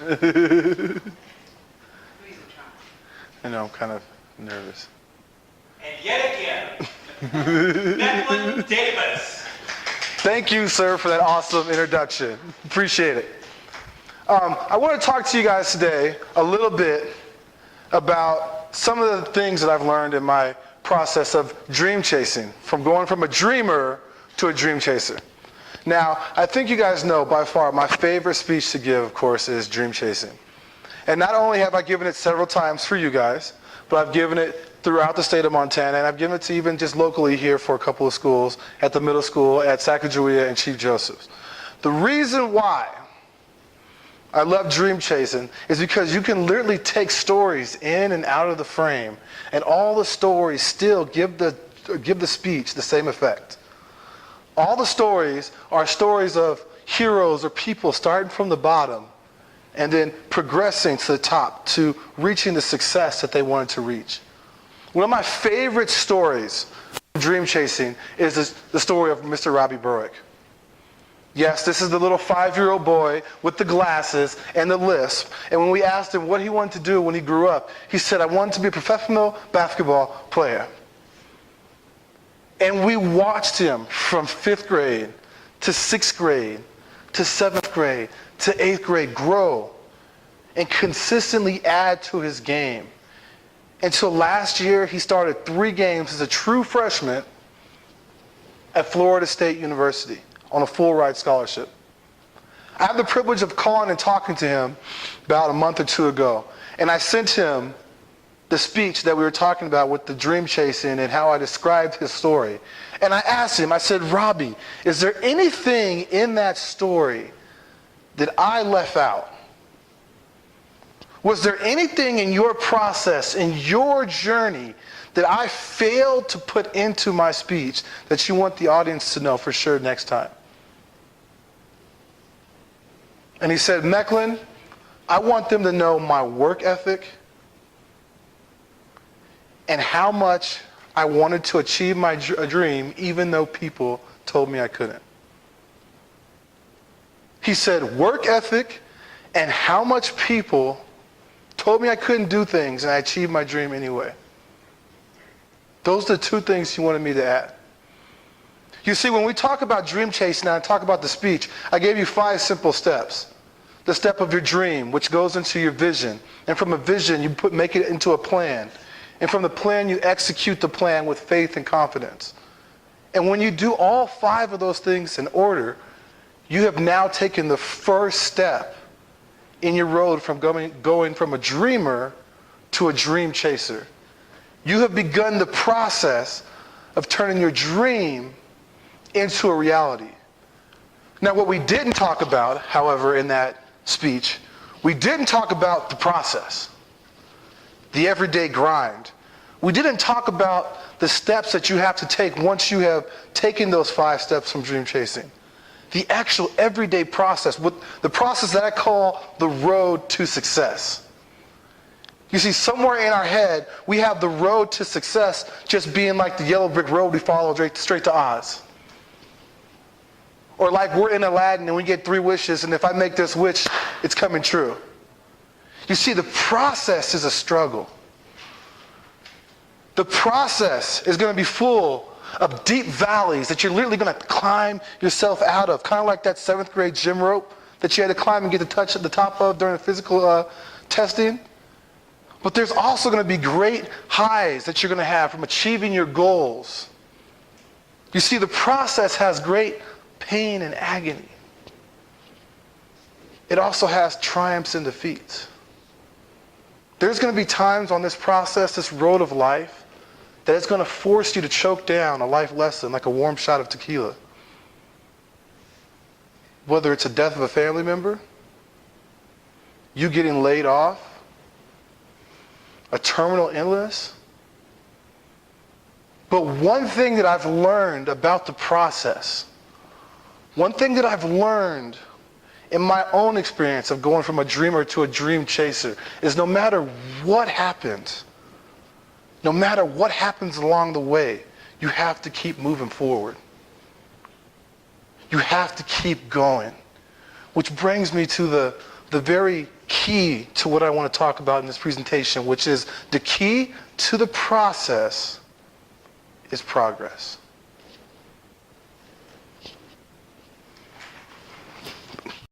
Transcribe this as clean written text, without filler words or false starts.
I know, I'm kind of nervous. And yet again, Mecklen Davis. Thank you, sir, for that awesome introduction. Appreciate it. I want to talk to you guys today a little bit about some of the things that I've learned in my process of dream chasing, from going from a dreamer to a dream chaser. Now, I think you guys know by far my favorite speech to give, of course, is dream chasing. And not only have I given it several times for you guys, but I've given it throughout the state of Montana, and I've given it to even just locally here for a couple of schools, at the middle school, at Sacagawea and Chief Joseph's. The reason why I love dream chasing is because you can literally take stories in and out of the frame, and all the stories still give the speech the same effect. All the stories are stories of heroes or people starting from the bottom and then progressing to the top to reaching the success that they wanted to reach. One of my favorite stories of dream chasing is the story of Mr. Robbie Berwick. Yes, this is the little 5-year-old boy with the glasses and the lisp. And when we asked him what he wanted to do when he grew up, he said, I wanted to be a professional basketball player. And we watched him from 5th grade to 6th grade to 7th grade to 8th grade grow and consistently add to his game. Until last year, he started 3 games as a true freshman at Florida State University on a full ride scholarship. I had the privilege of calling and talking to him about a month or 2 ago, and I sent him the speech that we were talking about with the dream chasing and how I described his story. And I asked him, I said, Robbie, is there anything in that story that I left out? Was there anything in your process, in your journey, that I failed to put into my speech that you want the audience to know for sure next time? And he said, Mecklen, I want them to know my work ethic and how much I wanted to achieve my dream even though people told me I couldn't. He said, work ethic and how much people told me I couldn't do things and I achieved my dream anyway. Those are the 2 things he wanted me to add. You see, when we talk about dream chasing and I talk about the speech, I gave you 5 simple steps. The step of your dream, which goes into your vision. And from a vision, you make it into a plan. And from the plan, you execute the plan with faith and confidence. And when you do all 5 of those things in order, you have now taken the first step in your road from going from a dreamer to a dream chaser. You have begun the process of turning your dream into a reality. Now, what we didn't talk about, however, in that speech, we didn't talk about the process, the everyday grind. We didn't talk about the steps that you have to take once you have taken those 5 steps from dream chasing. The actual everyday process, the process that I call the road to success. You see, somewhere in our head, we have the road to success just being like the yellow brick road we follow straight to Oz. Or like we're in Aladdin and we get 3 wishes, and if I make this wish, it's coming true. You see, the process is a struggle. The process is going to be full of deep valleys that you're literally going to climb yourself out of, kind of like that 7th grade gym rope that you had to climb and get to touch at the top of during the physical testing. But there's also going to be great highs that you're going to have from achieving your goals. You see, the process has great pain and agony. It also has triumphs and defeats. There's going to be times on this process, this road of life, that it's going to force you to choke down a life lesson like a warm shot of tequila. Whether it's a death of a family member, you getting laid off, a terminal illness. But one thing that I've learned about the process, one thing that I've learned in my own experience of going from a dreamer to a dream chaser is no matter what happens, no matter what happens along the way, you have to keep moving forward. You have to keep going. Which brings me to the very key to what I want to talk about in this presentation, which is the key to the process is progress.